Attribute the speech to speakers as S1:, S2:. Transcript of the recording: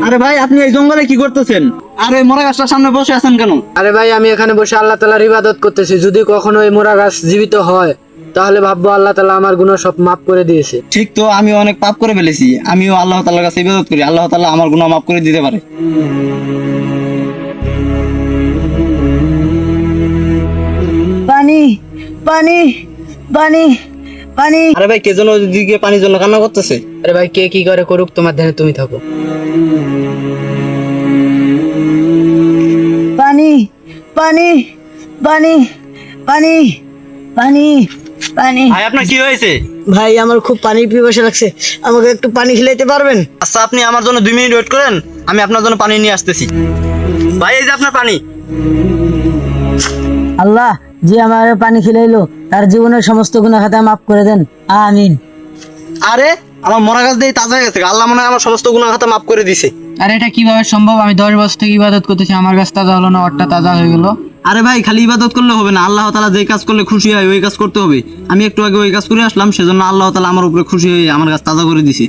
S1: আরে ভাই আপনি এই জঙ্গলে কি করতেছেন? আরে মরা গাছটার সামনে বসে আছেন কেন?
S2: আরে ভাই আমি এখানে বসে আল্লাহ তাআলার ইবাদত করতেছি। যদি কখনো এই মোরা গাছ জীবিত হয় তাহলে ভাববো আল্লাহ তাআলা আমার গুনাহ সব মাফ করে দিয়েছে।
S1: ঠিক তো, আমি অনেক পাপ করে ফেলেছি, আমিও আল্লাহ তাআলার কাছে ইবাদত করি, আল্লাহ তাআলা আমার গুনাহ মাফ করে দিতে পারে।
S3: পানি পানি পানি পানি।
S1: আরে ভাই কে যেন ওইদিকে পানির জন্য কান্না করতেছে।
S2: আরে ভাই কে কি করে করুক, তোমার ধ্যানে তুমি থাকো।
S3: পানি পানি পানি পানি পানি পানি।
S1: ভাই আপনার কি হয়েছে?
S3: ভাই আমার খুব পানি পিপাসা লাগছে, আমাকে একটু পানি খেলাইতে পারবেন?
S1: আচ্ছা আপনি আমার জন্য 2 মিনিট ওয়েট করেন, আমি আপনার জন্য পানি নিয়ে আসতেছি। ভাই এই যে আপনার পানি।
S3: আল্লাহ যে আমার পানি খিলাইলো তার জীবনের সমস্ত গুনাহ খাতা মাফ করে দেন, আমিন।
S1: আরে আমার মরা গাছ দিয়ে তাজা হয়ে গেছে, আল্লাহ মনে হয় আমার সমস্ত গুনাহ খাতা মাফ করে দিছে।
S2: আরে এটা কিভাবে সম্ভব? আমি 10 বছর থেকে ইবাদত করতেছি, আমার গাছ তাজা হলো না, ওরটা তাজা হয়ে গেল।
S1: আরে ভাই খালি ইবাদত করলে হবে না, আল্লাহ তাআলা যেই কাজ করলে খুশি হয় ওই কাজ করতে হবে। আমি একটু আগে ওই কাজ করে আসলাম, সেজন্য আল্লাহ তাআলা আমার উপরে খুশি হয়ে আমার গাছ তাজা করে দিছে।